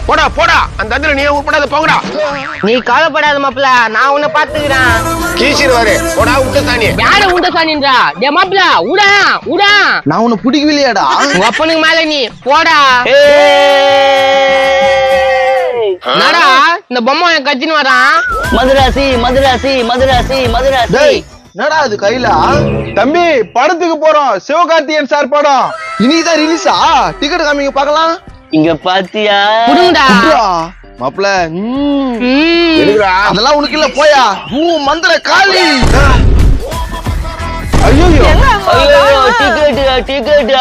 போடா போடா அந்த அதுல நீ உட்படாத போங்கடா. நீ கவலைப்படாத மாப்பிள்ள, நான் உன்னை பாத்துக்கிறேன். கீசிடுவாரு போடா உண்ட சாணி. யார உண்ட சாணின்றா? டே மாப்பிள்ள உடா உடா. நான் உன்னை பிடிக்கவில்லையாடா. உங்க அப்பனுக்கு மேல நீ போடா. என்னடா இந்த பொம்மை எனக்கு கத்தின்னு வரான்? மதுராசி மதுராசி மதுராசி மதுராசி. என்னடா அது கையில? தம்பி படத்துக்கு போறோம், சிவகார்த்திகேயன் சார் படம். இனிதான் ரிலீஸா? டிக்கெட் காமிங்க பாக்கலாம். இங்க பாத்தியா? புடுங்கடா. மாப்பிள எதுக்குடா? அதெல்லாம் உனக்கு இல்ல, போயா. மந்திர காளி. ஐயோ ஐயோ டிக்கெட் டிக்கெட்.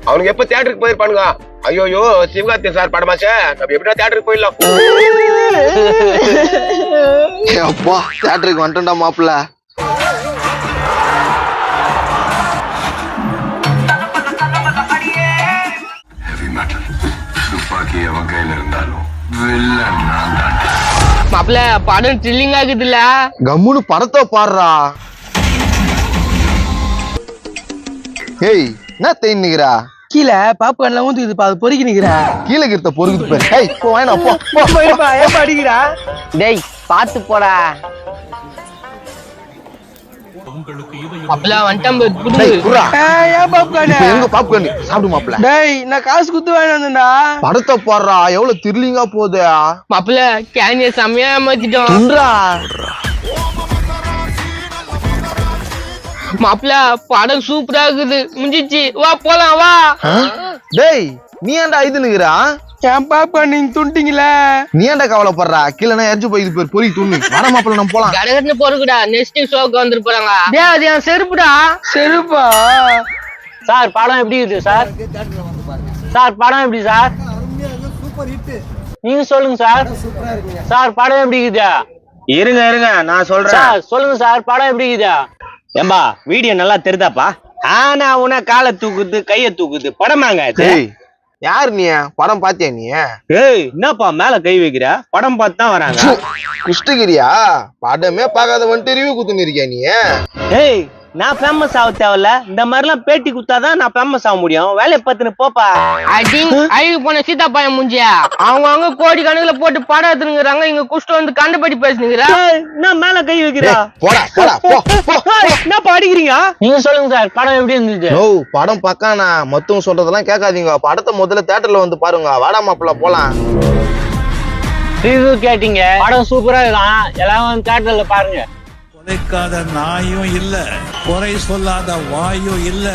அவனுக்கு எப்ப தியேட்டருக்கு போயிருப்பானுங்க? ஐயோ சிவகார்த்திகேயன் சார் படமாச்சே, நம்ம எப்படியா தியேட்டருக்கு போயிடலாம். அப்பா தியேட்டருக்கு வந்துட்டா மாப்பிள்ள. மாப்பிள்ள படம் த்ரில்லிங்கா இருக்குதுல்ல? கம்முனு படத்தை பாடுறா. ஏய் என்ன தேய்னுகிறா? கீழே பாப்கார்ன்ல ஊந்துக்குது பா, அது பொறுக்கி நிக்கிறா. கீழே கிட்ட பொறுக்குது பாரு. ஏய் போ வேணா போ. ஏப்பா அடிக்கிறா? டேய் பாத்து போடா. மாப்பிள்ள வந்துட்டான் பாரு, புடுங்கு. டேய் குர்ரா. ஏன் பாப்கார்ன்? இப்ப எங்க பாப்கார்ன் சாப்பிடு மாப்பிள்ள. டேய் நான் காசு குத்து வாங்கி வந்தேன்டா. படத்தை பாடுறா, எவ்வளவு த்ரில்லிங்கா போகுது. மாப்பிள்ள கேனிய செம்மையா ஏமாத்திட்டோம். துன்றா. மாப்பிள்ள படம் சூப்பரா இருக்குது, முடிஞ்சிச்சு, வா போலாம் வா. டேய் நீ ஏன்டா இதுனுகிறா? என் பாப்கார்ன் நீங்க துண்டிங்களே. நீ ஏன்டா கவலைப்படுறா? கீழே எரிஞ்சு போயிது பேர் பொறி துண்ணு. வர மாப்பிள்ள நம்ம போலாம். கடகடன்னு போறதுடா, நெக்ஸ்ட் ஷோக்கு வந்துட்டு போறாங்க. டேய் அது என் செருப்புடா. செருப்பா? சார் படம் எப்படி இருக்கு சார்? சார் படம் எப்படி சார்? நீங்க சொல்லுங்க சார். சார் படம் எப்படி இருக்குதா? இருங்க நான் சொல்றேன். சார் சொல்லுங்க சார் படம் எப்படி இருக்குதா? ஏம்பா வீடியோ நல்லா தெரிதாப்பா? ஆனா உன காலை தூக்குது கைய தூக்குது படமாங்க அது. ஏய் யார் நீ? படம் பாத்தியா நீ? ஏய் என்னப்பா மேல கை வைக்கிற? படம் பார்த்து தான் வராங்க. குஷ்டகிரியா? படமே பார்க்காதவன் ரிவ்யூ குத்துன்னு இருக்கியா நீ? ஏய் நான் ஃபேமஸ் ஆக தேவையில்ல, இந்த மாதிரிலாம் பேட்டி குத்தாதான் நான் ஃபேமஸ் ஆக முடியும். வேலையை பார்த்துன்னு போப்பா. அழுகு போன சீதா பையன் முஞ்சியா, அவங்க கோடி கணக்குல போட்டு படம் எடுத்துங்கிறாங்க, இங்க குஷ்டம் வந்து கண்டுபடி பேசுனுங்கிறா. நான் மேல கை வைக்கிறா. போடா போடா போ. என்னப்பா அடிக்கிறீங்க? நீங்க சொல்லுங்க சார் படம் எப்படி இருந்துச்சு? ஓ படம் பக்கானா, மத்தவங்க சொல்றதெல்லாம் கேட்காதீங்க. படத்தை முதல்ல தியேட்டர்ல வந்து பாருங்க. வாடா மாப்பிள்ள போலாம். ரிவ்யூ கேட்டீங்க, படம் சூப்பரா இருக்கான், எல்லாரும் தியேட்டர்ல பாருங்க. குறைக்காத நாயும் இல்ல, குறை சொல்லாத வாயும் இல்ல.